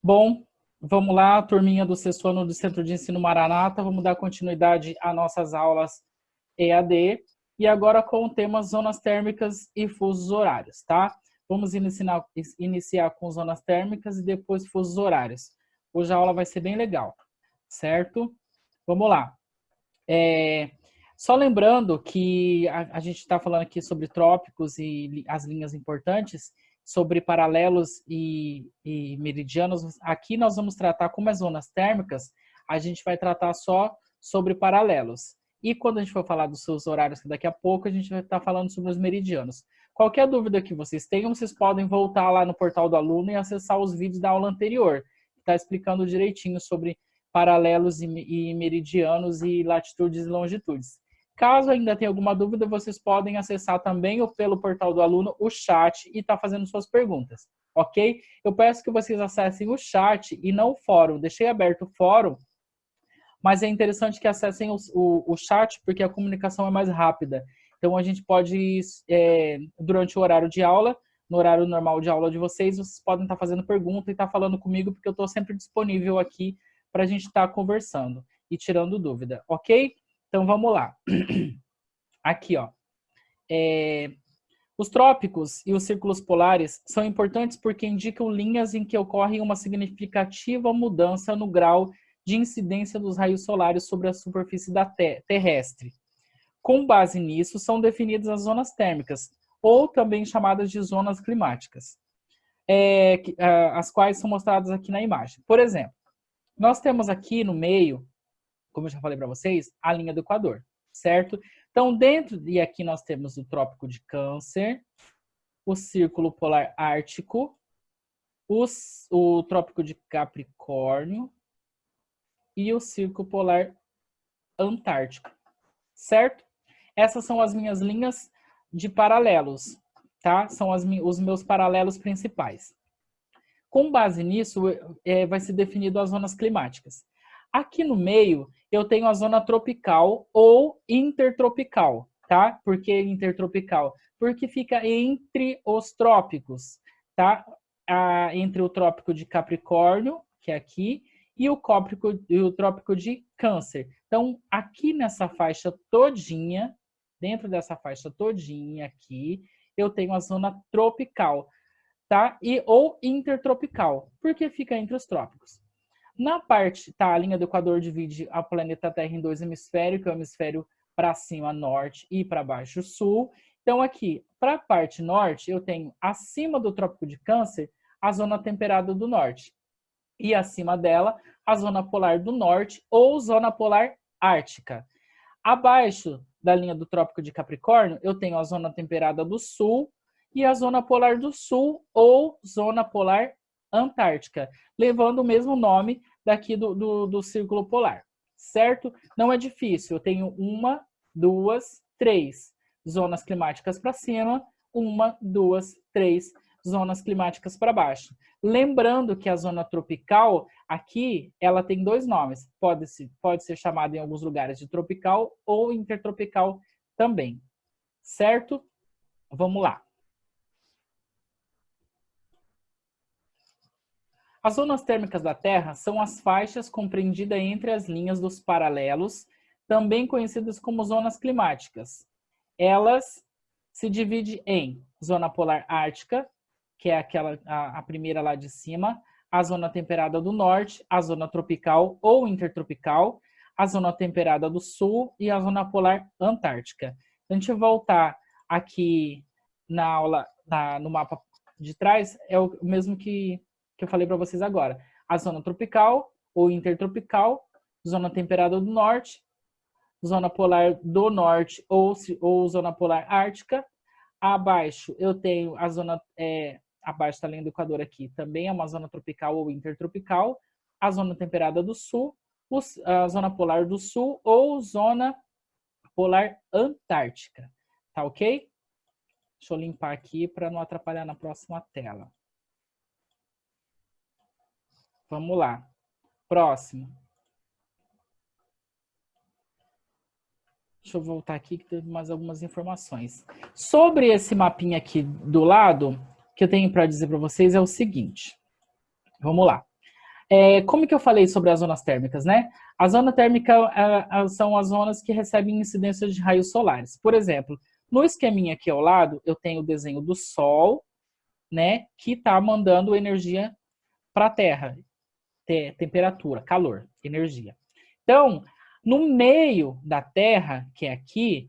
Bom, vamos lá, turminha do sexto ano do Centro de Ensino Maranata, vamos dar continuidade às nossas aulas EAD, e agora com o tema zonas térmicas e fusos horários, tá? Vamos iniciar com zonas térmicas e depois fusos horários. Hoje a aula vai ser bem legal, certo? Vamos lá. Só lembrando que a gente está falando aqui sobre trópicos e as linhas importantes, sobre paralelos e meridianos. Aqui nós vamos tratar, como as zonas térmicas, a gente vai tratar só sobre paralelos. E quando a gente for falar dos seus horários, que daqui a pouco a gente vai estar falando sobre os meridianos. Qualquer dúvida que vocês tenham, vocês podem voltar lá no portal do aluno e acessar os vídeos da aula anterior, que está explicando direitinho sobre paralelos e meridianos e latitudes e longitudes. Caso ainda tenha alguma dúvida, vocês podem acessar também pelo portal do aluno o chat e estar fazendo suas perguntas, ok? Eu peço que vocês acessem o chat e não o fórum. Deixei aberto o fórum, mas é interessante que acessem o chat, porque a comunicação é mais rápida. Então, a gente pode, durante o horário de aula, no horário normal de aula de vocês podem estar fazendo pergunta e estar falando comigo, porque eu estou sempre disponível aqui para a gente estar conversando e tirando dúvida, ok? Então, vamos lá. Aqui, ó. Os trópicos e os círculos polares são importantes porque indicam linhas em que ocorre uma significativa mudança no grau de incidência dos raios solares sobre a superfície da terrestre. Com base nisso, são definidas as zonas térmicas, ou também chamadas de zonas climáticas, as quais são mostradas aqui na imagem. Por exemplo, nós temos aqui no meio, como eu já falei para vocês, a linha do Equador, certo? Então, e aqui nós temos o Trópico de Câncer, o Círculo Polar Ártico, o Trópico de Capricórnio e o Círculo Polar Antártico, certo? Essas são as minhas linhas de paralelos, tá? São os meus paralelos principais. Com base nisso, vai ser definido as zonas climáticas. Aqui no meio, eu tenho a zona tropical ou intertropical, tá? Por que intertropical? Porque fica entre os trópicos, tá? Entre o trópico de Capricórnio, que é aqui, e o trópico de Câncer. Então, aqui nessa faixa todinha, dentro dessa faixa todinha aqui, eu tenho a zona tropical, tá? Ou intertropical, porque fica entre os trópicos. Na parte, tá, a linha do Equador divide a planeta Terra em dois hemisférios, que é o hemisfério para cima, norte, e para baixo, sul. Então, aqui, para a parte norte, eu tenho acima do Trópico de Câncer, a zona temperada do norte. E acima dela, a zona polar do norte ou zona polar ártica. Abaixo da linha do Trópico de Capricórnio, eu tenho a zona temperada do sul e a zona polar do sul ou zona polar antártica, levando o mesmo nome daqui do círculo polar, certo? Não é difícil, eu tenho 1, 2, 3 zonas climáticas para cima, 1, 2, 3 zonas climáticas para baixo. Lembrando que a zona tropical, aqui, ela tem dois nomes. Pode ser chamada em alguns lugares de tropical ou intertropical também. Certo? Vamos lá. As zonas térmicas da Terra são as faixas compreendidas entre as linhas dos paralelos, também conhecidas como zonas climáticas. Elas se dividem em zona polar ártica, que é a primeira lá de cima, a zona temperada do norte, a zona tropical ou intertropical, a zona temperada do sul e a zona polar antártica. Se a gente voltar aqui na aula, no mapa de trás, é o mesmo que eu falei para vocês agora. A zona tropical ou intertropical, zona temperada do norte, zona polar do norte ou zona polar ártica. Abaixo eu tenho a zona, abaixo da linha do Equador aqui, também é uma zona tropical ou intertropical, a zona temperada do sul, a zona polar do sul ou zona polar antártica. Tá ok? Deixa eu limpar aqui para não atrapalhar na próxima tela. Vamos lá. Próximo. Deixa eu voltar aqui que tem mais algumas informações. Sobre esse mapinha aqui do lado, o que eu tenho para dizer para vocês é o seguinte. Vamos lá. Como que eu falei sobre as zonas térmicas, né? A zona térmica são as zonas que recebem incidência de raios solares. Por exemplo, no esqueminha aqui ao lado, eu tenho o desenho do Sol, né? Que está mandando energia para a Terra. Temperatura, calor, energia. Então, no meio da Terra, que é aqui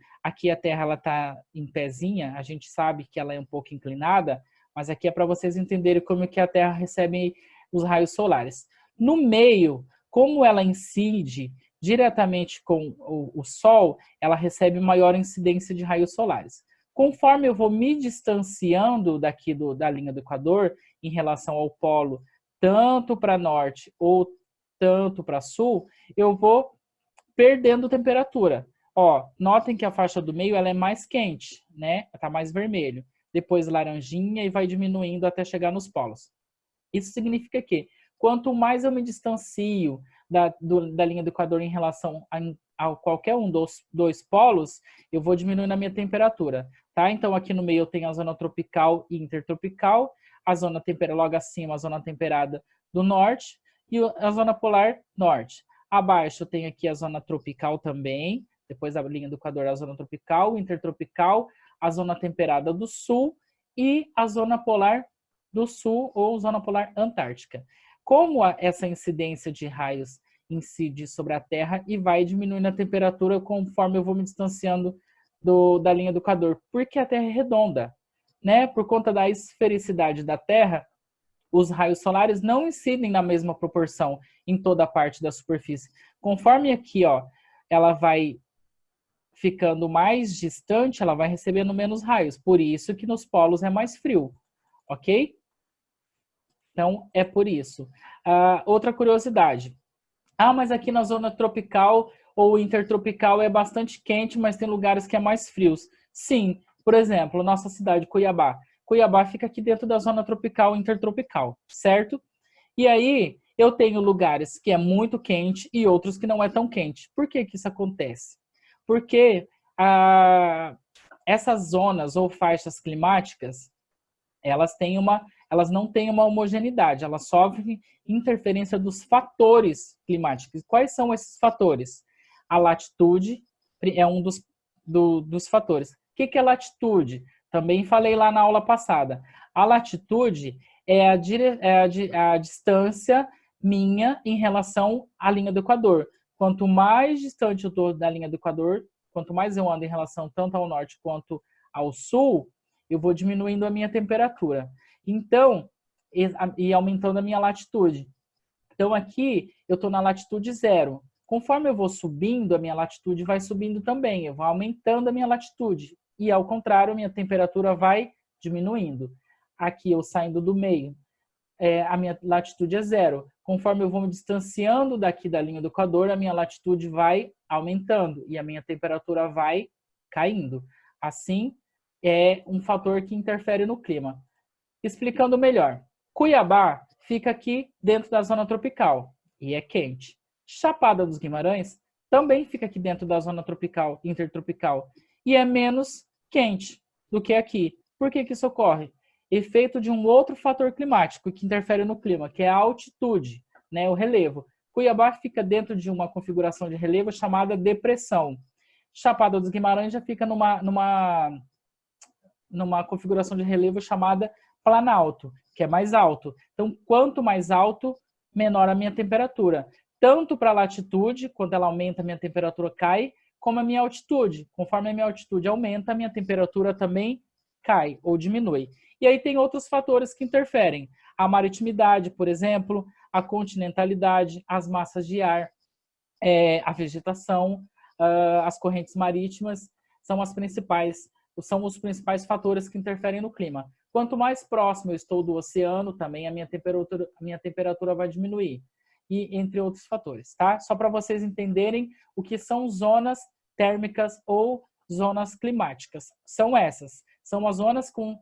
a Terra ela está em pezinha, a gente sabe que ela é um pouco inclinada, mas aqui é para vocês entenderem como é que a Terra recebe os raios solares. No meio, como ela incide diretamente com o Sol, ela recebe maior incidência de raios solares. Conforme eu vou me distanciando daqui da linha do Equador em relação ao polo, tanto para norte ou tanto para sul, eu vou perdendo temperatura. Ó, notem que a faixa do meio ela é mais quente, né? Está mais vermelho. Depois laranjinha e vai diminuindo até chegar nos polos. Isso significa que quanto mais eu me distancio da linha do Equador em relação a qualquer um dos dois polos, eu vou diminuindo a minha temperatura, tá? Então aqui no meio eu tenho a zona tropical e intertropical, a zona temperada logo acima, a zona temperada do norte e a zona polar norte. Abaixo eu tenho aqui a zona tropical também, depois da linha do Equador a zona tropical, intertropical, a zona temperada do sul e a zona polar do sul ou zona polar antártica. Como essa incidência de raios incide sobre a Terra e vai diminuindo a temperatura conforme eu vou me distanciando da linha do Equador, porque a Terra é redonda, né? Por conta da esfericidade da Terra, os raios solares não incidem na mesma proporção em toda a parte da superfície. Conforme aqui, ó, ela vai ficando mais distante, ela vai recebendo menos raios. Por isso que nos polos é mais frio, ok? Então, é por isso. Outra curiosidade. Mas aqui na zona tropical ou intertropical é bastante quente, mas tem lugares que é mais frios. Sim, por exemplo, nossa cidade, Cuiabá. Cuiabá fica aqui dentro da zona tropical e intertropical, certo? E aí, eu tenho lugares que é muito quente e outros que não é tão quente. Por que que isso acontece? Porque essas zonas ou faixas climáticas, elas não têm uma homogeneidade, elas sofrem interferência dos fatores climáticos. Quais são esses fatores? A latitude é um dos fatores. O que é latitude? Também falei lá na aula passada. A latitude é a distância minha em relação à linha do Equador. Quanto mais distante eu estou da linha do Equador, quanto mais eu ando em relação tanto ao norte quanto ao sul, eu vou diminuindo a minha temperatura. Então, e aumentando a minha latitude. Então, aqui eu estou na latitude 0. Conforme eu vou subindo, a minha latitude vai subindo também. Eu vou aumentando a minha latitude. E, ao contrário, a minha temperatura vai diminuindo. Aqui eu saindo do meio, a minha latitude é 0. Conforme eu vou me distanciando daqui da linha do Equador, a minha latitude vai aumentando e a minha temperatura vai caindo. Assim, é um fator que interfere no clima. Explicando melhor, Cuiabá fica aqui dentro da zona tropical e é quente. Chapada dos Guimarães também fica aqui dentro da zona tropical, intertropical, e é menos quente do que aqui. Por que que isso ocorre? Efeito de um outro fator climático que interfere no clima, que é a altitude, né, o relevo. Cuiabá fica dentro de uma configuração de relevo chamada depressão. Chapada dos Guimarães já fica numa configuração de relevo chamada planalto, que é mais alto. Então, quanto mais alto, menor a minha temperatura. Tanto para a latitude, quando ela aumenta, a minha temperatura cai, como a minha altitude. Conforme a minha altitude aumenta, a minha temperatura também cai ou diminui. E aí tem outros fatores que interferem. A maritimidade, por exemplo, a continentalidade, as massas de ar, a vegetação, as correntes marítimas são os principais fatores que interferem no clima. Quanto mais próximo eu estou do oceano, também a minha temperatura vai diminuir. E entre outros fatores, tá? Só para vocês entenderem o que são zonas térmicas ou zonas climáticas. São essas. São as zonas com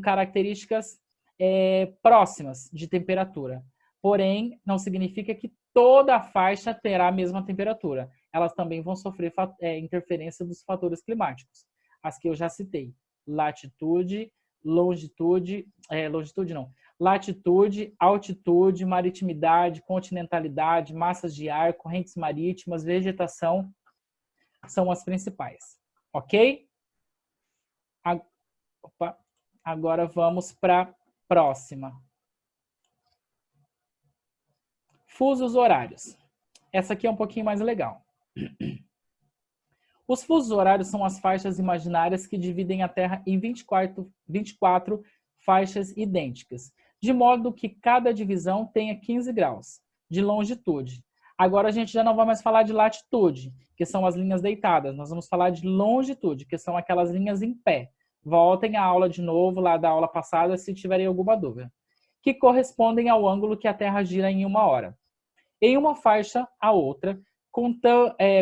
características próximas de temperatura. Porém, não significa que toda a faixa terá a mesma temperatura. Elas também vão sofrer interferência dos fatores climáticos. As que eu já citei. Latitude, longitude não. latitude, altitude, maritimidade, continentalidade, massas de ar, correntes marítimas, vegetação são as principais, ok? Agora vamos para a próxima. Fusos horários. Essa aqui é um pouquinho mais legal. Os fusos horários são as faixas imaginárias que dividem a Terra em 24 faixas idênticas, de modo que cada divisão tenha 15 graus de longitude. Agora a gente já não vai mais falar de latitude, que são as linhas deitadas. Nós vamos falar de longitude, que são aquelas linhas em pé. Voltem à aula de novo, lá da aula passada, se tiverem alguma dúvida. Que correspondem ao ângulo que a Terra gira em 1 hora. Em uma faixa a outra,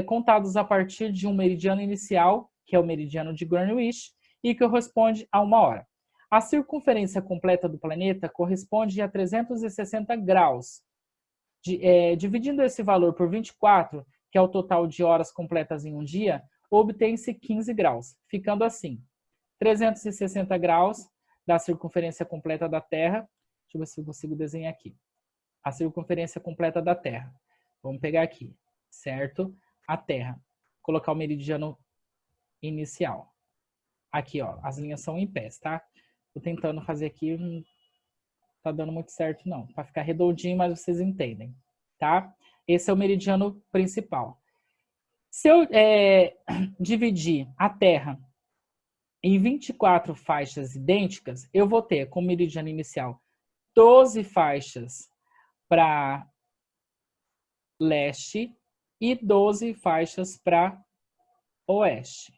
contados a partir de um meridiano inicial, que é o meridiano de Greenwich, e que corresponde a 1 hora. A circunferência completa do planeta corresponde a 360 graus. Dividindo esse valor por 24, que é o total de horas completas em um dia, obtém-se 15 graus, ficando assim. 360 graus da circunferência completa da Terra. Deixa eu ver se eu consigo desenhar aqui. A circunferência completa da Terra. Vamos pegar aqui, certo? A Terra. Colocar o meridiano inicial. Aqui, ó, as linhas são em pés, tá? Tô tentando fazer aqui, não tá dando muito certo não. Para ficar redondinho, mas vocês entendem, tá? Esse é o meridiano principal. Se eu dividir a Terra em 24 faixas idênticas, eu vou ter como meridiano inicial 12 faixas para leste e 12 faixas para oeste.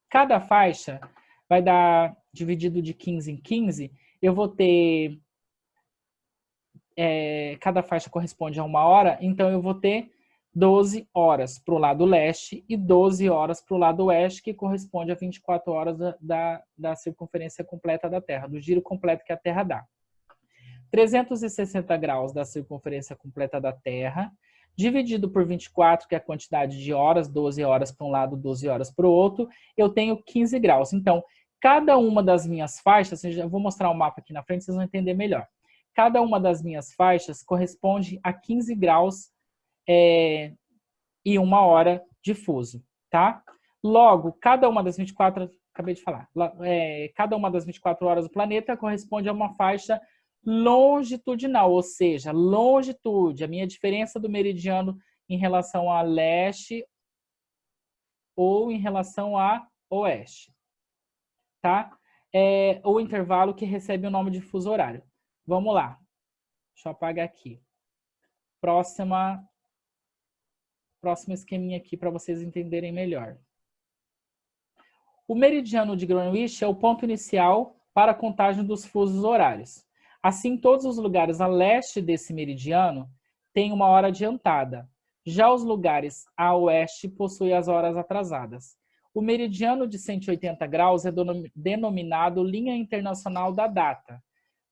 Cada faixa vai dar, dividido de 15 em 15, eu vou ter, cada faixa corresponde a 1 hora, então eu vou ter 12 horas para o lado leste e 12 horas para o lado oeste, que corresponde a 24 horas da circunferência completa da Terra, do giro completo que a Terra dá. 360 graus da circunferência completa da Terra, dividido por 24, que é a quantidade de horas, 12 horas para um lado, 12 horas para o outro, eu tenho 15 graus. Então, cada uma das minhas faixas, eu vou mostrar o mapa aqui na frente, vocês vão entender melhor. Cada uma das minhas faixas corresponde a 15 graus e 1 hora de fuso, tá? Logo, cada uma das 24, acabei de falar, cada uma das 24 horas do planeta corresponde a uma faixa longitudinal, ou seja, longitude, a minha diferença do meridiano em relação a leste ou em relação a oeste, tá? O intervalo que recebe o nome de fuso horário. Vamos lá. Deixa eu apagar aqui. Próximo esqueminha aqui para vocês entenderem melhor. O meridiano de Greenwich é o ponto inicial para a contagem dos fusos horários. Assim, todos os lugares a leste desse meridiano têm 1 hora adiantada. Já os lugares a oeste possuem as horas atrasadas. O meridiano de 180 graus é denominado linha internacional da data.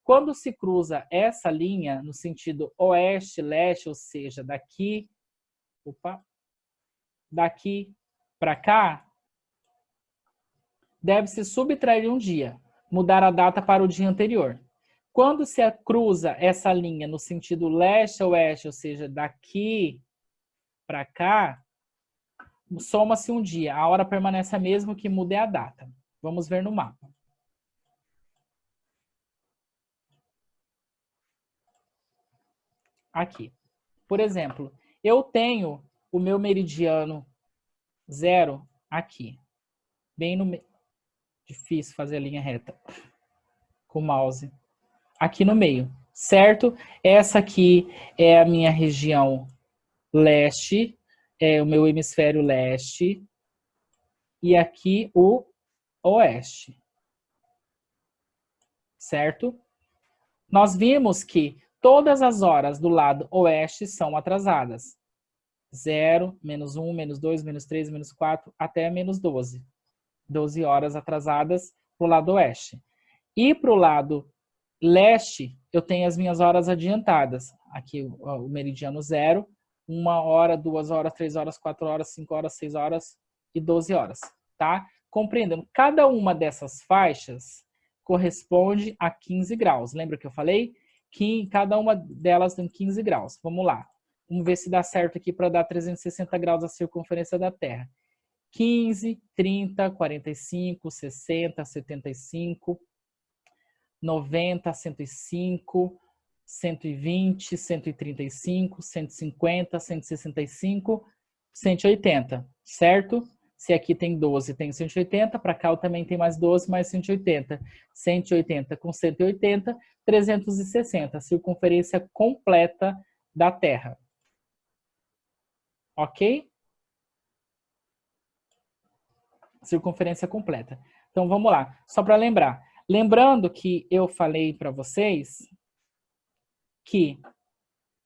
Quando se cruza essa linha no sentido oeste-leste, ou seja, daqui para cá, deve-se subtrair um dia, mudar a data para o dia anterior. Quando se cruza essa linha no sentido leste-oeste, ou seja, daqui para cá, soma-se um dia. A hora permanece a mesma, que muda é a data. Vamos ver no mapa. Aqui. Por exemplo, eu tenho o meu meridiano 0 aqui. Bem no meio. Difícil fazer a linha reta com o mouse. Aqui no meio, certo? Essa aqui é a minha região leste, é o meu hemisfério leste, e aqui o oeste, certo? Nós vimos que todas as horas do lado oeste são atrasadas. 0, menos 1, menos 2, menos 3, menos 4, até menos 12. 12 horas atrasadas para o lado oeste. E para o lado leste, eu tenho as minhas horas adiantadas. Aqui o meridiano 0, 1 hora, 2 horas, 3 horas, 4 horas, 5 horas, 6 horas e 12 horas, tá? Compreendendo, cada uma dessas faixas corresponde a 15 graus. Lembra que eu falei? Que cada uma delas tem 15 graus. Vamos lá. Vamos ver se dá certo aqui para dar 360 graus a circunferência da Terra. 15, 30, 45, 60, 75, 90, 105, 120, 135, 150, 165, 180, certo? Se aqui tem 12, tem 180, para cá eu também tem mais 12, mais 180. 180 com 180, 360, circunferência completa da Terra. Ok? Circunferência completa. Então, vamos lá. Só para lembrar. Lembrando que eu falei para vocês que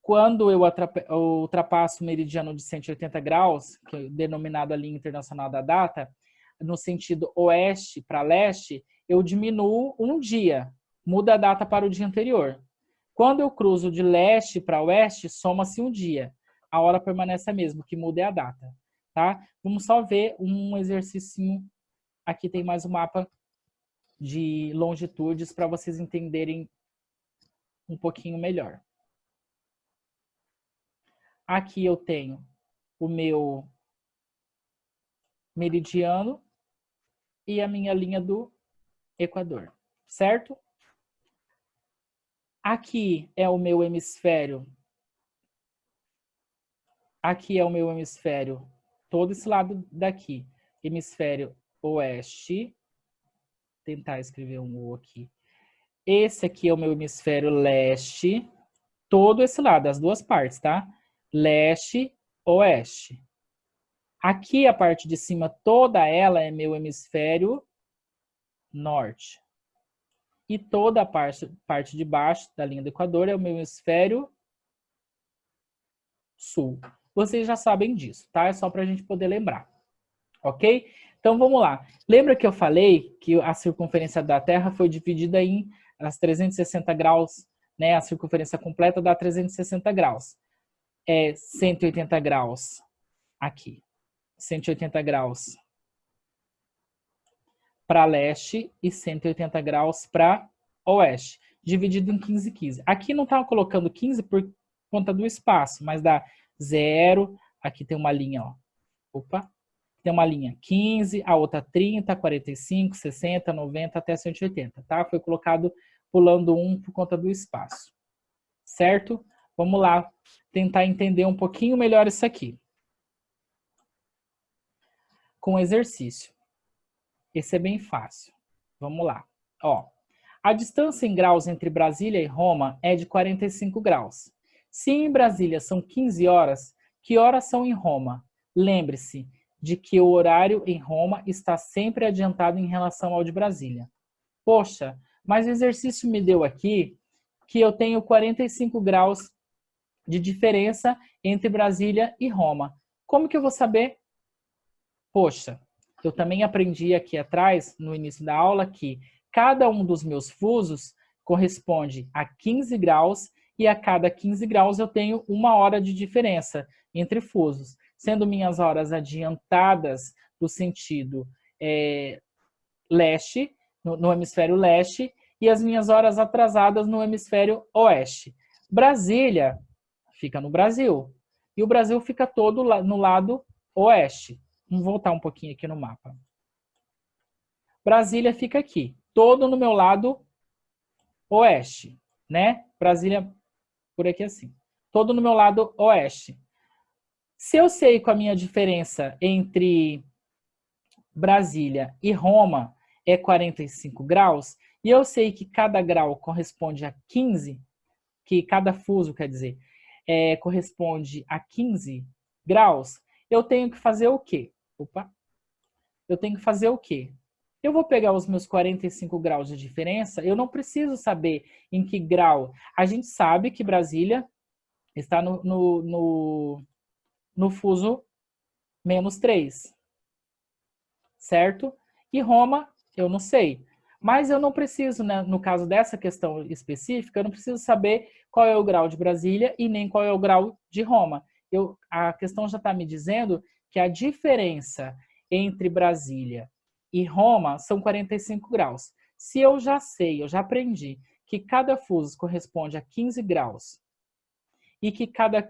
quando eu ultrapasso o meridiano de 180 graus, que é denominado a linha internacional da data, no sentido oeste para leste, eu diminuo um dia, muda a data para o dia anterior. Quando eu cruzo de leste para oeste, soma-se um dia. A hora permanece a mesma, o que muda é a data. Tá? Vamos só ver um exercício. Aqui tem mais um mapa de longitudes para vocês entenderem um pouquinho melhor. Aqui eu tenho o meu meridiano e a minha linha do Equador, certo? Aqui é o meu hemisfério. Aqui é o meu hemisfério, todo esse lado daqui. Hemisfério oeste. Vou tentar escrever um O aqui. Esse aqui é o meu hemisfério leste. Todo esse lado, as duas partes, tá? Leste, oeste. Aqui a parte de cima, toda ela é meu hemisfério norte. E toda a parte de baixo da linha do Equador é o meu hemisfério sul. Vocês já sabem disso, tá? É só para a gente poder lembrar. Ok? Então vamos lá. Lembra que eu falei que a circunferência da Terra foi dividida em as 360 graus, né? A circunferência completa dá 360 graus. É 180 graus aqui. 180 graus para leste e 180 graus para oeste, dividido em 15 e 15. Aqui não estava colocando 15 por conta do espaço, mas dá 0, aqui tem uma linha, ó. Opa, tem uma linha 15, a outra 30, 45, 60, 90 até 180, tá? Foi colocado pulando um por conta do espaço, certo? Vamos lá tentar entender um pouquinho melhor isso aqui. Com exercício. Esse é bem fácil. Vamos lá. Ó, a distância em graus entre Brasília e Roma é de 45 graus. Se em Brasília são 15 horas, que horas são em Roma? Lembre-se de que o horário em Roma está sempre adiantado em relação ao de Brasília. Poxa, mas o exercício me deu aqui que eu tenho 45 graus de diferença entre Brasília e Roma. Como que eu vou saber? Poxa, eu também aprendi aqui atrás, no início da aula, que cada um dos meus fusos corresponde a 15 graus e a cada 15 graus eu tenho uma hora de diferença entre fusos, sendo minhas horas adiantadas do sentido leste, no hemisfério leste, e as minhas horas atrasadas no hemisfério oeste. Brasília fica no Brasil, e o Brasil fica todo no lado oeste. Vamos voltar um pouquinho aqui no mapa. Brasília fica aqui, todo no meu lado oeste, né? Brasília por aqui assim, todo no meu lado oeste. Se eu sei com a minha diferença entre Brasília e Roma é 45 graus, e eu sei que cada grau corresponde a 15, que cada fuso, quer dizer, corresponde a 15 graus, eu tenho que fazer o quê? Eu tenho que fazer o quê? Eu vou pegar os meus 45 graus de diferença, eu não preciso saber em que grau. A gente sabe que Brasília está no fuso -3, certo? E Roma, eu não sei. Mas eu não preciso, né, no caso dessa questão específica, eu não preciso saber qual é o grau de Brasília e nem qual é o grau de Roma. A questão já está me dizendo que a diferença entre Brasília e Roma são 45 graus. Se eu já sei, eu já aprendi que cada fuso corresponde a 15 graus e que cada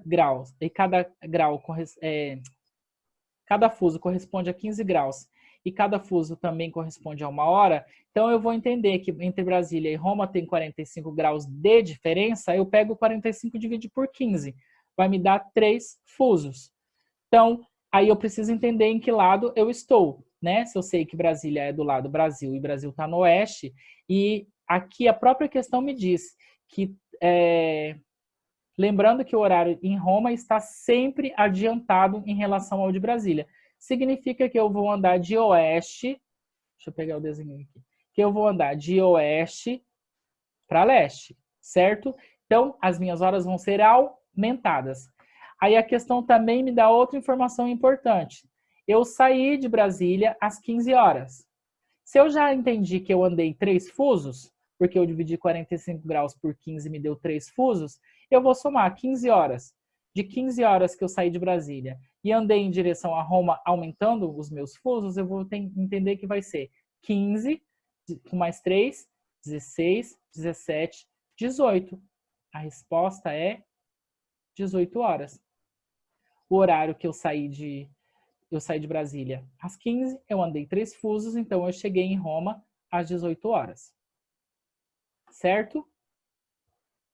fuso corresponde a 15 graus e cada fuso também corresponde a 1 hora, então eu vou entender que entre Brasília e Roma tem 45 graus de diferença, eu pego 45 e divido por 15, vai me dar 3 fusos. Então, aí eu preciso entender em que lado eu estou, né? Se eu sei que Brasília é do lado Brasil e Brasil está no oeste, e aqui a própria questão me diz que, lembrando que o horário em Roma está sempre adiantado em relação ao de Brasília. Significa que eu vou andar de oeste, deixa eu pegar o desenho aqui, que eu vou andar de oeste para leste, certo? Então, as minhas horas vão ser aumentadas. Aí a questão também me dá outra informação importante. Eu saí de Brasília às 15 horas. Se eu já entendi que eu andei 3 fusos, porque eu dividi 45 graus por 15 me deu 3 fusos, eu vou somar 15 horas. De 15 horas que eu saí de Brasília e andei em direção a Roma, aumentando os meus fusos, eu vou entender que vai ser 15, com mais 3, 16, 17, 18. A resposta é 18 horas. O horário que eu saí de Brasília às 15, eu andei 3 fusos, então eu cheguei em Roma às 18 horas. Certo?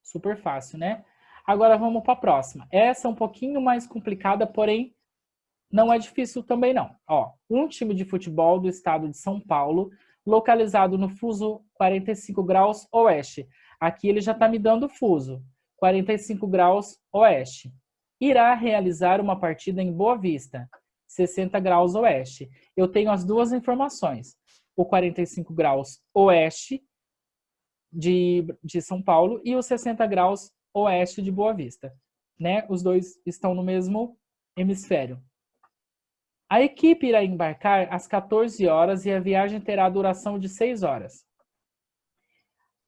Super fácil, né? Agora vamos para a próxima. Essa é um pouquinho mais complicada, porém não é difícil também não. Ó, um time de futebol do estado de São Paulo, localizado no fuso 45 graus oeste. Aqui ele já está me dando fuso, 45 graus oeste. Irá realizar uma partida em Boa Vista, 60 graus oeste. Eu tenho as duas informações. O 45 graus oeste de São Paulo e o 60 graus oeste de Boa Vista. Né? Os dois estão no mesmo hemisfério. A equipe irá embarcar às 14 horas e a viagem terá duração de 6 horas.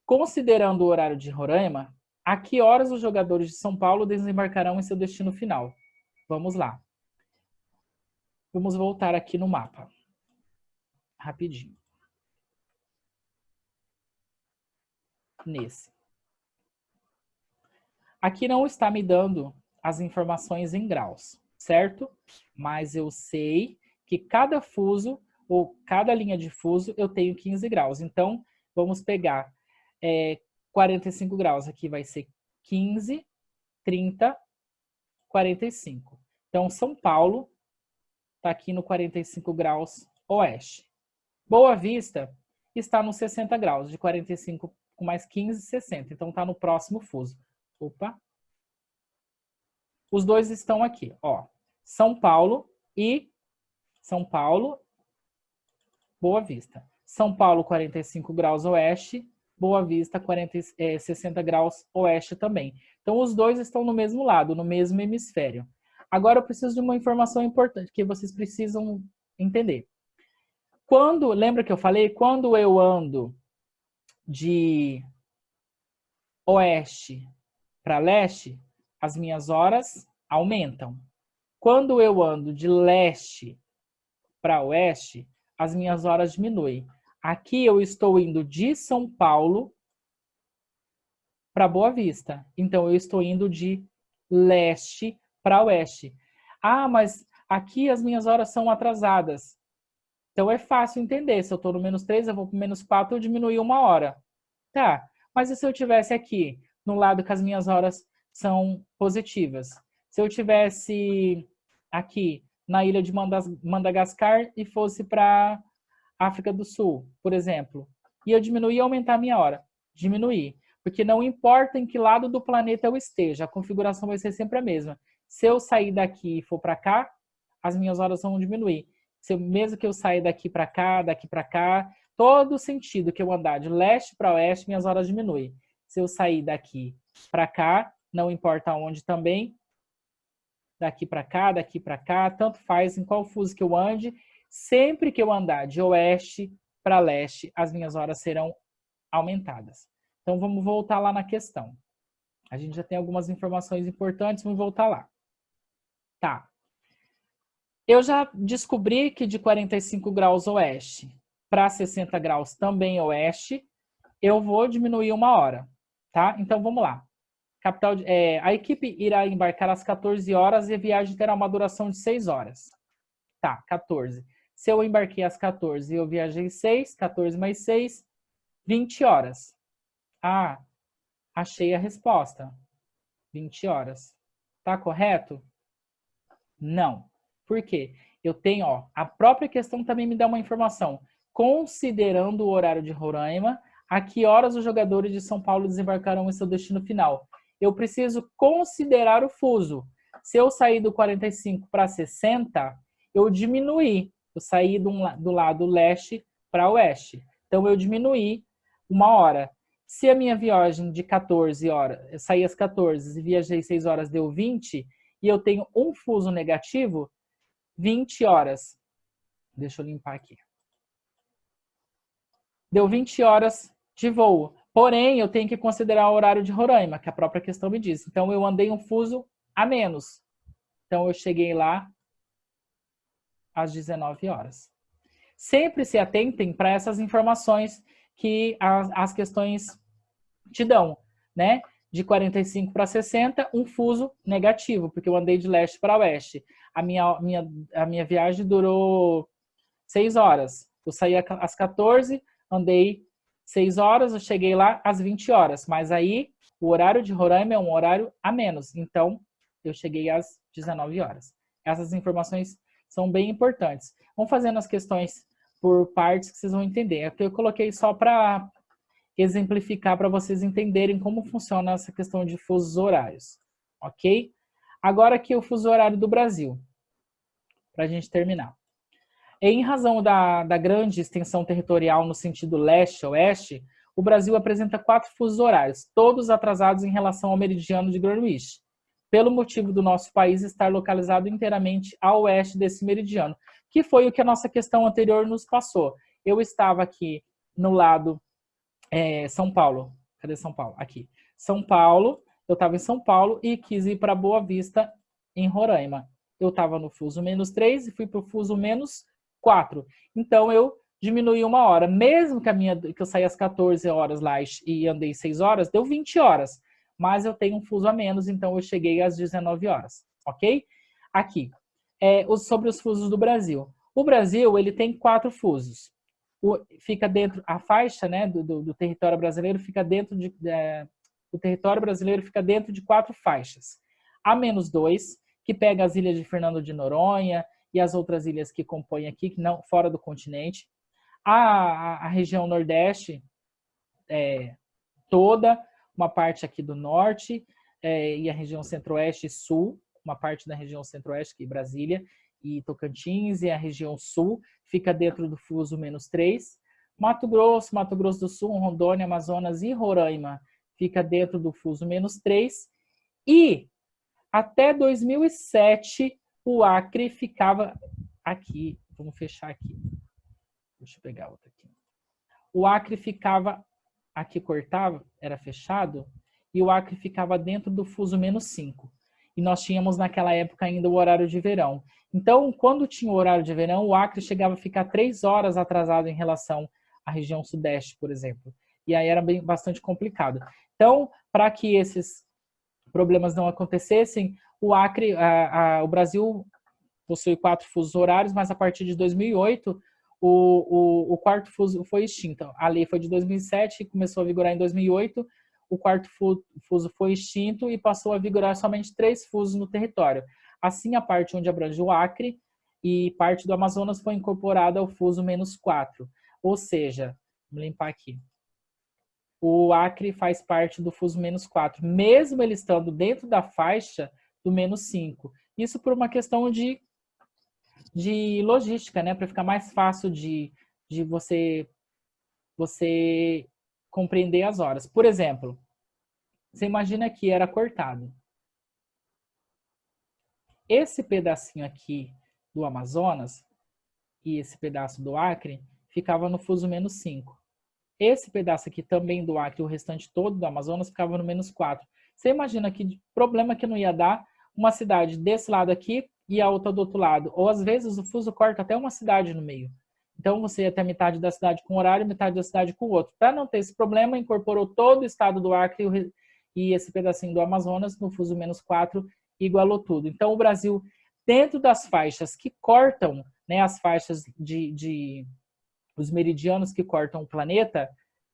Considerando o horário de Roraima, a que horas os jogadores de São Paulo desembarcarão em seu destino final? Vamos lá. Vamos voltar aqui no mapa. Rapidinho. Nesse. Aqui não está me dando as informações em graus, certo? Mas eu sei que cada fuso, ou cada linha de fuso, eu tenho 15 graus. Então, vamos pegar 45 graus. Aqui vai ser 15, 30, 45. Então, São Paulo está aqui no 45 graus oeste. Boa Vista está no 60 graus, de 45 com mais 15, 60. Então, está no próximo fuso. Opa. Os dois estão aqui, ó. São Paulo, Boa Vista. São Paulo, 45 graus oeste. Boa Vista, 60 graus oeste também. Então, os dois estão no mesmo lado, no mesmo hemisfério. Agora, eu preciso de uma informação importante que vocês precisam entender. Lembra que eu falei? Quando eu ando de oeste para leste, as minhas horas aumentam. Quando eu ando de leste para oeste, as minhas horas diminuem. Aqui eu estou indo de São Paulo para Boa Vista. Então, eu estou indo de leste para oeste. Ah, mas aqui as minhas horas são atrasadas. Então, é fácil entender. Se eu estou no -3, eu vou para o -4, eu diminui 1 hora. Tá, mas e se eu estivesse aqui, no lado que as minhas horas são positivas? Se eu estivesse aqui na ilha de Madagascar e fosse para África do Sul, por exemplo, e eu diminuir e aumentar a minha hora? Diminuir. Porque não importa em que lado do planeta eu esteja, a configuração vai ser sempre a mesma. Se eu sair daqui e for para cá, as minhas horas vão diminuir. Mesmo que eu saia daqui para cá, todo sentido que eu andar de leste para oeste, minhas horas diminuem. Se eu sair daqui para cá, não importa onde também, daqui para cá, tanto faz em qual fuso que eu ande, sempre que eu andar de oeste para leste, as minhas horas serão aumentadas. Então, vamos voltar lá na questão. A gente já tem algumas informações importantes, vamos voltar lá. Tá. Eu já descobri que de 45 graus oeste para 60 graus também oeste, eu vou diminuir 1 hora, tá? Então, vamos lá. A equipe irá embarcar às 14 horas e a viagem terá uma duração de 6 horas. Tá, 14. Se eu embarquei às 14 e eu viajei 6, 14 mais 6, 20 horas. Ah, achei a resposta. 20 horas. Tá correto? Não. Por quê? Eu tenho, ó, a própria questão também me dá uma informação. Considerando o horário de Roraima, a que horas os jogadores de São Paulo desembarcarão em seu destino final? Eu preciso considerar o fuso. Se eu sair do 45 para 60, eu diminuí. Eu saí do lado leste para oeste. Então, eu diminuí 1 hora. Se a minha viagem de 14 horas, eu saí às 14 e viajei 6 horas, deu 20, e eu tenho um fuso negativo, 20 horas. Deixa eu limpar aqui. Deu 20 horas de voo. Porém, eu tenho que considerar o horário de Roraima, que a própria questão me diz. Então, eu andei um fuso a menos. Então, eu cheguei lá às 19 horas. Sempre se atentem para essas informações que as questões te dão, né? De 45 para 60, um fuso negativo, porque eu andei de leste para oeste. A minha viagem durou 6 horas. Eu saí às 14, andei 6 horas, eu cheguei lá às 20 horas. Mas aí, o horário de Roraima é um horário a menos. Então, eu cheguei às 19 horas. Essas informações são bem importantes. Vamos fazendo as questões por partes que vocês vão entender. Aqui eu coloquei só para exemplificar para vocês entenderem como funciona essa questão de fusos horários, ok? Agora aqui o fuso horário do Brasil, para a gente terminar. Em razão da grande extensão territorial no sentido leste-oeste, o Brasil apresenta 4 fusos horários, todos atrasados em relação ao meridiano de Greenwich, pelo motivo do nosso país estar localizado inteiramente a oeste desse meridiano, que foi o que a nossa questão anterior nos passou. Eu estava aqui no lado São Paulo. Cadê São Paulo? Aqui. São Paulo. Eu estava em São Paulo e quis ir para Boa Vista, em Roraima. Eu estava no fuso -3 e fui para o fuso -4. Então, eu diminui 1 hora. Mesmo que eu saí às 14 horas lá e andei 6 horas, deu 20 horas. Mas eu tenho um fuso a menos, então eu cheguei às 19 horas. Ok? Aqui. Sobre os fusos do Brasil. O Brasil, ele tem 4 fusos. Fica dentro, a faixa, né, do território brasileiro fica dentro o território brasileiro fica dentro de 4 faixas. A -2, que pega as ilhas de Fernando de Noronha e as outras ilhas que compõem aqui, que não fora do continente. A região Nordeste toda, uma parte aqui do Norte e a região Centro-Oeste e Sul, uma parte da região Centro-Oeste, que é Brasília, e Tocantins, e a região Sul fica dentro do fuso -3. Mato Grosso do Sul, Rondônia, Amazonas e Roraima fica dentro do fuso -3. E até 2007 o Acre ficava aqui. Vamos fechar aqui. Deixa eu pegar outra aqui. O Acre ficava aqui, cortava, era fechado, e o Acre ficava dentro do fuso -5. E nós tínhamos naquela época ainda o horário de verão. Então, quando tinha o horário de verão, o Acre chegava a ficar 3 horas atrasado em relação à região sudeste, por exemplo. E aí era bastante complicado. Então, para que esses problemas não acontecessem, o Acre, o Brasil possui 4 fusos horários, mas a partir de 2008, o quarto fuso foi extinto. A lei foi de 2007 e começou a vigorar em 2008. O quarto fuso foi extinto e passou a vigorar somente 3 fusos no território. Assim, a parte onde abrange o Acre e parte do Amazonas foi incorporada ao fuso -4. Ou seja, vou limpar aqui. O Acre faz parte do fuso -4, mesmo ele estando dentro da faixa do -5. Isso por uma questão de logística, né? Para ficar mais fácil de você compreender as horas. Por exemplo, você imagina que era cortado. Esse pedacinho aqui do Amazonas e esse pedaço do Acre ficava no fuso -5. Esse pedaço aqui também do Acre, o restante todo do Amazonas, ficava no -4. Você imagina que problema que não ia dar uma cidade desse lado aqui e a outra do outro lado. Ou às vezes o fuso corta até uma cidade no meio. Então, você ia ter metade da cidade com horário, metade da cidade com outro. Para não ter esse problema, incorporou todo o estado do Acre e esse pedacinho do Amazonas no fuso -4 e igualou tudo. Então, o Brasil, dentro das faixas que cortam, né, as faixas os meridianos que cortam o planeta,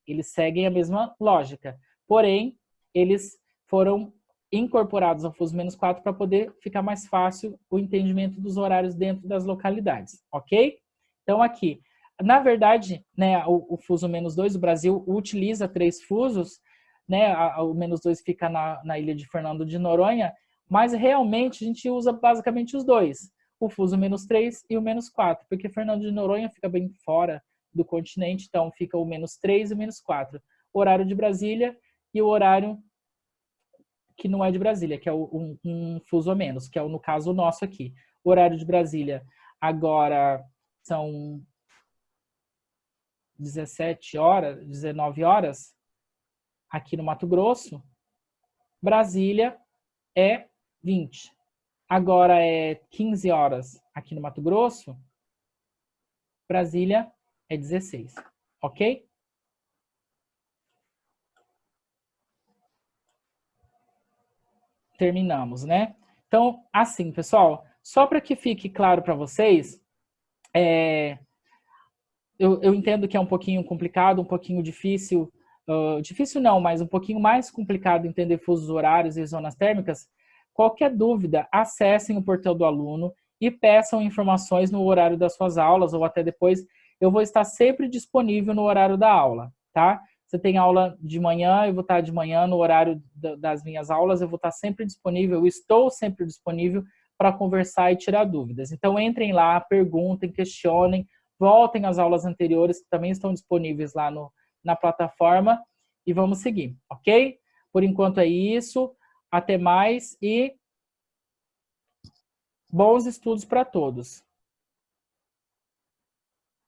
eles seguem a mesma lógica. Porém, eles foram incorporados ao fuso -4 para poder ficar mais fácil o entendimento dos horários dentro das localidades, ok? Então, aqui, na verdade, né, o fuso -2, o Brasil utiliza 3 fusos, né, o -2 fica na ilha de Fernando de Noronha, mas realmente a gente usa basicamente os dois, o fuso -3 e o -4, porque Fernando de Noronha fica bem fora do continente, então fica o -3 e o -4. O horário de Brasília e o horário que não é de Brasília, que é um fuso a menos, que é no caso o nosso aqui. O horário de Brasília agora são 17 horas, 19 horas, aqui no Mato Grosso. Brasília é 20. Agora é 15 horas aqui no Mato Grosso. Brasília é 16, ok? Terminamos, né? Então, assim, pessoal, só para que fique claro para vocês, eu entendo que é um pouquinho complicado, um pouquinho difícil, difícil não, mas um pouquinho mais complicado entender fusos horários e zonas térmicas. Qualquer dúvida, acessem o portal do aluno e peçam informações no horário das suas aulas ou até depois. Eu vou estar sempre disponível no horário da aula, tá? Você tem aula de manhã, eu vou estar de manhã no horário das minhas aulas, eu vou estar sempre disponível, eu estou sempre disponível para conversar e tirar dúvidas. Então, entrem lá, perguntem, questionem, voltem às aulas anteriores, que também estão disponíveis lá na plataforma, e vamos seguir, ok? Por enquanto é isso, até mais e bons estudos para todos.